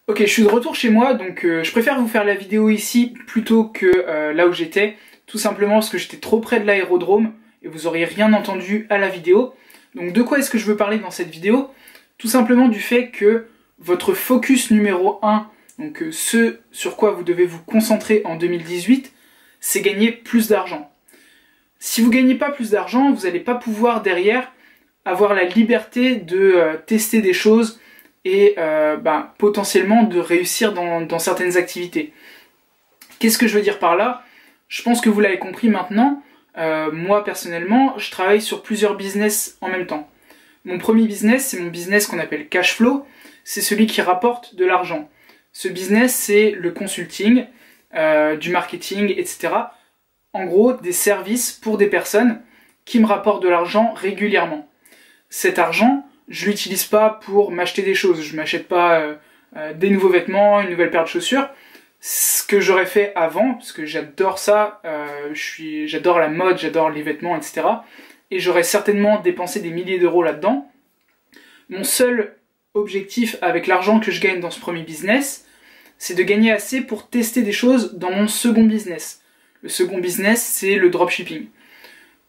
Ok, je suis de retour chez moi, donc je préfère vous faire la vidéo ici plutôt que là où j'étais, tout simplement parce que j'étais trop près de l'aérodrome et vous auriez rien entendu à la vidéo. Donc de quoi est-ce que je veux parler dans cette vidéo? Tout simplement du fait que votre focus numéro 1, donc ce sur quoi vous devez vous concentrer en 2018, c'est gagner plus d'argent. Si vous gagnez pas plus d'argent, vous n'allez pas pouvoir derrière avoir la liberté de tester des choses et potentiellement de réussir dans certaines activités. Qu'est-ce que je veux dire par là? Je pense que vous l'avez compris maintenant. Moi personnellement, je travaille sur plusieurs business en même temps. Mon premier business, c'est mon business qu'on appelle cash flow. C'est celui qui rapporte de l'argent. Ce business, c'est le consulting, du marketing, etc. En gros, des services pour des personnes qui me rapportent de l'argent régulièrement. Cet argent, je l'utilise pas pour m'acheter des choses. Je m'achète pas des nouveaux vêtements, une nouvelle paire de chaussures. Ce que j'aurais fait avant, parce que j'adore ça, j'adore la mode, j'adore les vêtements, etc. Et j'aurais certainement dépensé des milliers d'euros là-dedans. Mon seul objectif avec l'argent que je gagne dans ce premier business, c'est de gagner assez pour tester des choses dans mon second business. Le second business, c'est le dropshipping.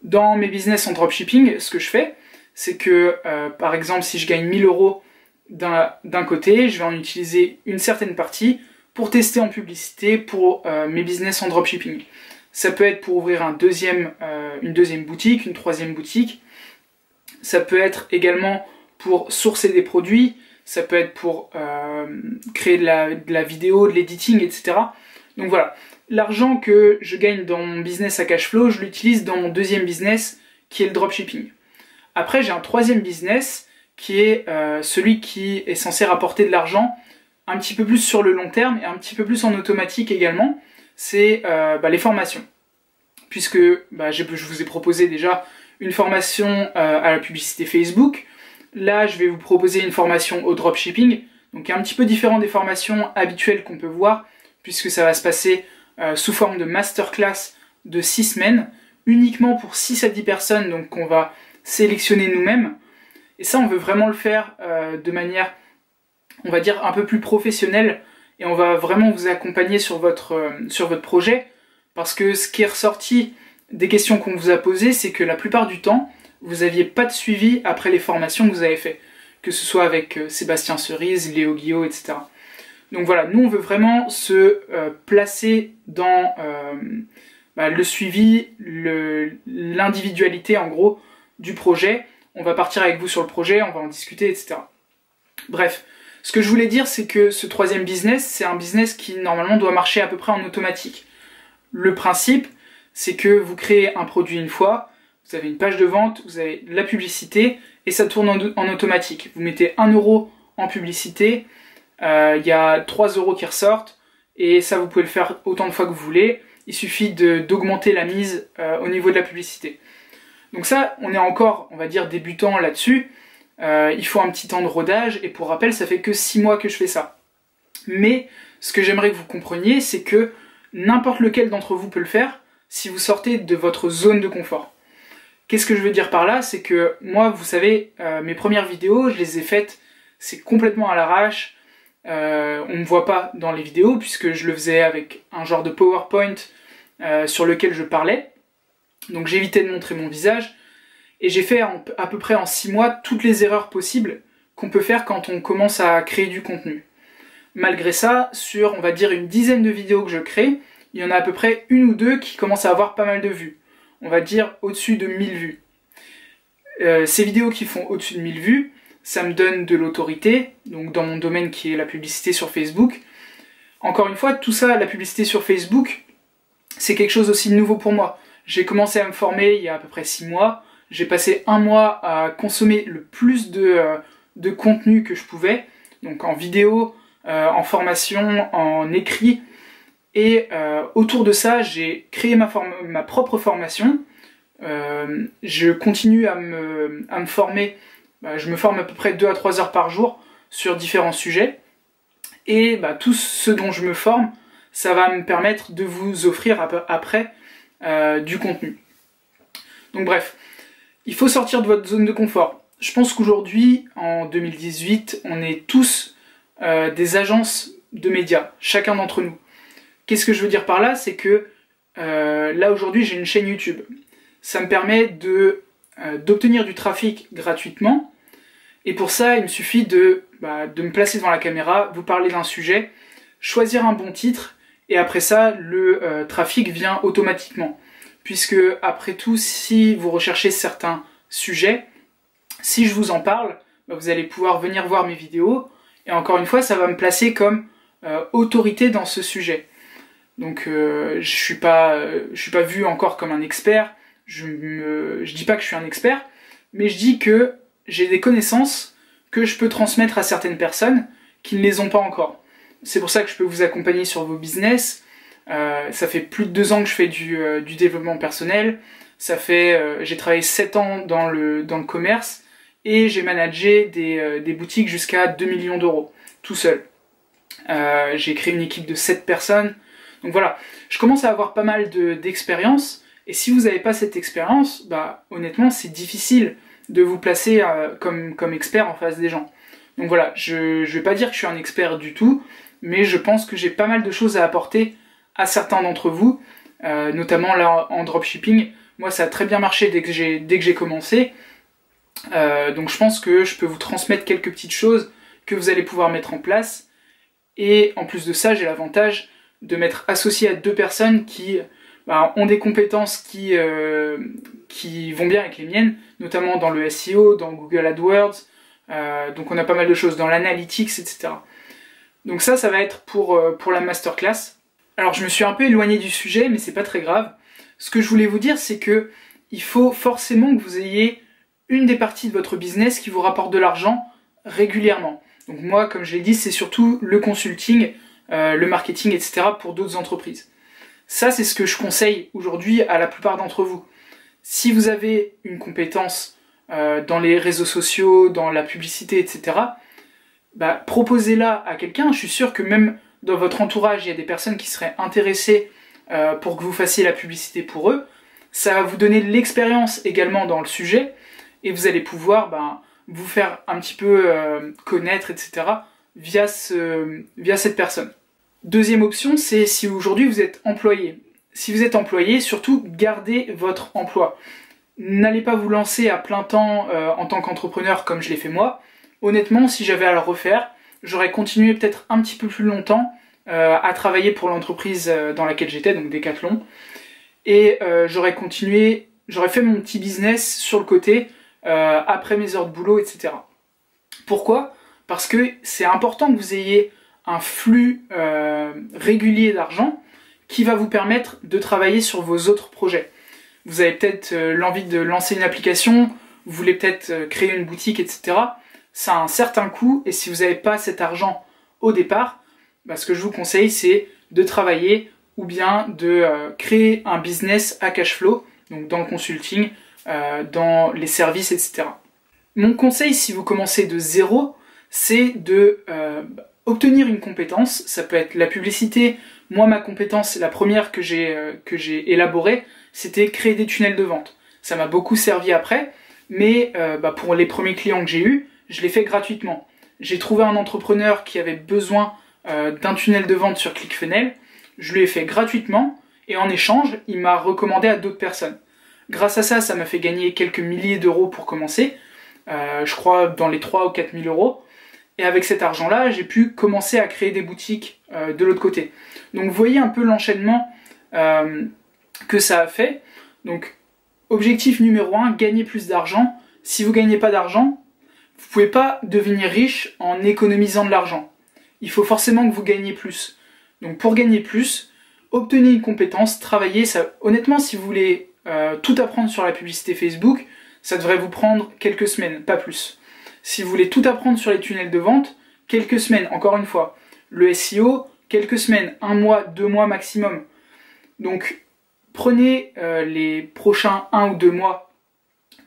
Dans mes business en dropshipping, ce que je fais, c'est que, par exemple, si je gagne 1000 euros d'un côté, je vais en utiliser une certaine partie pour tester en publicité pour mes business en dropshipping. Ça peut être pour ouvrir une deuxième boutique, une troisième boutique. Ça peut être également pour sourcer des produits. Ça peut être pour créer de la vidéo, de l'editing, etc. Donc voilà, l'argent que je gagne dans mon business à cash flow, je l'utilise dans mon deuxième business qui est le dropshipping. Après, j'ai un troisième business qui est celui qui est censé rapporter de l'argent un petit peu plus sur le long terme et un petit peu plus en automatique également. C'est les formations. Puisque je vous ai proposé déjà une formation à la publicité Facebook. Là, je vais vous proposer une formation au dropshipping. Donc un petit peu différent des formations habituelles qu'on peut voir, puisque ça va se passer sous forme de masterclass de 6 semaines, uniquement pour 6 à 10 personnes, donc qu'on va sélectionner nous-mêmes. Et ça, on veut vraiment le faire de manière, on va dire, un peu plus professionnelle, et on va vraiment vous accompagner sur votre projet, parce que ce qui est ressorti des questions qu'on vous a posées, c'est que la plupart du temps, vous n'aviez pas de suivi après les formations que vous avez fait, que ce soit avec Sébastien Cerise, Léo Guillot, etc. Donc voilà, nous on veut vraiment se placer dans le suivi, l'individualité en gros du projet. On va partir avec vous sur le projet, on va en discuter, etc. Bref, ce que je voulais dire, c'est que ce troisième business, c'est un business qui normalement doit marcher à peu près en automatique. Le principe, c'est que vous créez un produit une fois, vous avez une page de vente, vous avez de la publicité, et ça tourne en automatique. Vous mettez 1 euro en publicité, il y a 3 euros qui ressortent, et ça vous pouvez le faire autant de fois que vous voulez. Il suffit d'augmenter la mise au niveau de la publicité. Donc ça, on est encore, on va dire, débutant là-dessus. Il faut un petit temps de rodage, et pour rappel, ça fait que 6 mois que je fais ça. Mais ce que j'aimerais que vous compreniez, c'est que n'importe lequel d'entre vous peut le faire si vous sortez de votre zone de confort. Qu'est-ce que je veux dire par là? C'est que moi, vous savez, mes premières vidéos, je les ai faites, c'est complètement à l'arrache. On ne me voit pas dans les vidéos puisque je le faisais avec un genre de PowerPoint sur lequel je parlais. Donc j'évitais de montrer mon visage. Et j'ai fait à peu près en 6 mois toutes les erreurs possibles qu'on peut faire quand on commence à créer du contenu. Malgré ça, sur on va dire une dizaine de vidéos que je crée, il y en a à peu près 1 ou 2 qui commencent à avoir pas mal de vues. On va dire au-dessus de 1000 vues. Ces vidéos qui font au-dessus de 1000 vues, ça me donne de l'autorité, donc dans mon domaine qui est la publicité sur Facebook. Encore une fois, tout ça, la publicité sur Facebook, c'est quelque chose aussi de nouveau pour moi. J'ai commencé à me former il y a à peu près 6 mois, j'ai passé 1 mois à consommer le plus de contenu que je pouvais, donc en vidéo, en formation, en écrit, et autour de ça, j'ai créé ma propre formation. Je continue à me former. Je me forme à peu près 2 à 3 heures par jour sur différents sujets. Et tout ce dont je me forme, ça va me permettre de vous offrir après du contenu. Donc bref, il faut sortir de votre zone de confort. Je pense qu'aujourd'hui, en 2018, on est tous des agences de médias, chacun d'entre nous. Qu'est-ce que je veux dire par là? C'est que là aujourd'hui j'ai une chaîne YouTube. Ça me permet d'obtenir du trafic gratuitement, et pour ça il me suffit de me placer devant la caméra, vous parler d'un sujet, choisir un bon titre, et après ça le trafic vient automatiquement. Puisque après tout, si vous recherchez certains sujets, si je vous en parle, vous allez pouvoir venir voir mes vidéos, et encore une fois ça va me placer comme autorité dans ce sujet. Donc je suis pas vu encore comme un expert, je dis pas que je suis un expert, mais je dis que j'ai des connaissances que je peux transmettre à certaines personnes qui ne les ont pas encore. C'est pour ça que je peux vous accompagner sur vos business. Ça fait plus de 2 ans que je fais du développement personnel. J'ai travaillé 7 ans dans le commerce, et j'ai managé des boutiques jusqu'à 2 millions d'euros, tout seul. J'ai créé une équipe de 7 personnes. Donc voilà, je commence à avoir pas mal d'expérience, et si vous n'avez pas cette expérience, honnêtement c'est difficile de vous placer comme expert en face des gens. Donc voilà, je vais pas dire que je suis un expert du tout, mais je pense que j'ai pas mal de choses à apporter à certains d'entre vous, notamment là en dropshipping. Moi ça a très bien marché dès que j'ai commencé, donc je pense que je peux vous transmettre quelques petites choses que vous allez pouvoir mettre en place, et en plus de ça j'ai l'avantage de m'être associé à 2 personnes qui ont des compétences qui vont bien avec les miennes, notamment dans le SEO, dans Google AdWords, donc on a pas mal de choses dans l'analytics, etc. Donc ça va être pour la masterclass. Alors je me suis un peu éloigné du sujet, mais c'est pas très grave. Ce que je voulais vous dire, c'est que il faut forcément que vous ayez une des parties de votre business qui vous rapporte de l'argent régulièrement. Donc moi, comme je l'ai dit, c'est surtout le consulting, le marketing, etc. pour d'autres entreprises. Ça, c'est ce que je conseille aujourd'hui à la plupart d'entre vous. Si vous avez une compétence dans les réseaux sociaux, dans la publicité, etc., proposez-la à quelqu'un. Je suis sûr que même dans votre entourage, il y a des personnes qui seraient intéressées pour que vous fassiez la publicité pour eux. Ça va vous donner de l'expérience également dans le sujet, et vous allez pouvoir vous faire un petit peu connaître, etc. via cette personne. Deuxième option, c'est si aujourd'hui vous êtes employé. Si vous êtes employé, surtout gardez votre emploi. N'allez pas vous lancer à plein temps en tant qu'entrepreneur comme je l'ai fait moi. Honnêtement, si j'avais à le refaire, j'aurais continué peut-être un petit peu plus longtemps à travailler pour l'entreprise dans laquelle j'étais, donc Decathlon. Et j'aurais fait mon petit business sur le côté après mes heures de boulot, etc. Pourquoi? Parce que c'est important que vous ayez un flux régulier d'argent qui va vous permettre de travailler sur vos autres projets. Vous avez peut-être l'envie de lancer une application, vous voulez peut-être créer une boutique, etc. Ça a un certain coût, et si vous n'avez pas cet argent au départ, ce que je vous conseille, c'est de travailler ou bien de créer un business à cash flow, donc dans le consulting, dans les services, etc. Mon conseil, si vous commencez de zéro, c'est de obtenir une compétence. Ça peut être la publicité. Moi, ma compétence, la première que j'ai élaborée, c'était créer des tunnels de vente. Ça m'a beaucoup servi après, mais pour les premiers clients que j'ai eus, je l'ai fait gratuitement. J'ai trouvé un entrepreneur qui avait besoin d'un tunnel de vente sur ClickFunnels. Je lui ai fait gratuitement, et en échange, il m'a recommandé à d'autres personnes. Grâce à ça, ça m'a fait gagner quelques milliers d'euros pour commencer. Je crois dans les 3 ou 4 000 euros. Et avec cet argent-là, j'ai pu commencer à créer des boutiques de l'autre côté. Donc vous voyez un peu l'enchaînement que ça a fait. Donc objectif numéro 1, gagner plus d'argent. Si vous ne gagnez pas d'argent, vous ne pouvez pas devenir riche en économisant de l'argent. Il faut forcément que vous gagniez plus. Donc pour gagner plus, obtenez une compétence, travaillez. Honnêtement, si vous voulez tout apprendre sur la publicité Facebook, ça devrait vous prendre quelques semaines, pas plus. Si vous voulez tout apprendre sur les tunnels de vente, quelques semaines, encore une fois. Le SEO, quelques semaines, 1 mois, 2 mois maximum. Donc prenez les prochains 1 ou 2 mois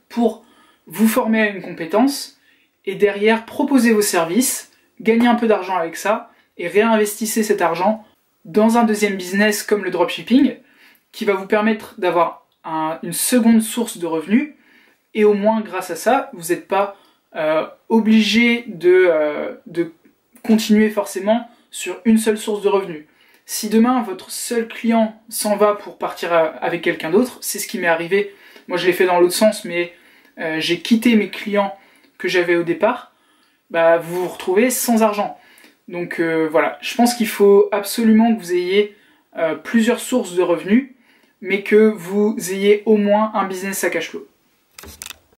pour vous former à une compétence, et derrière proposez vos services, gagnez un peu d'argent avec ça, et réinvestissez cet argent dans un deuxième business comme le dropshipping, qui va vous permettre d'avoir une seconde source de revenus, et au moins grâce à ça, vous n'êtes pas obligé de continuer forcément sur une seule source de revenus. Si demain votre seul client s'en va pour partir avec quelqu'un d'autre, c'est ce qui m'est arrivé. Moi je l'ai fait dans l'autre sens, mais j'ai quitté mes clients que j'avais au départ, bah, vous vous retrouvez sans argent. Donc voilà, je pense qu'il faut absolument que vous ayez plusieurs sources de revenus, mais que vous ayez au moins un business à cash flow.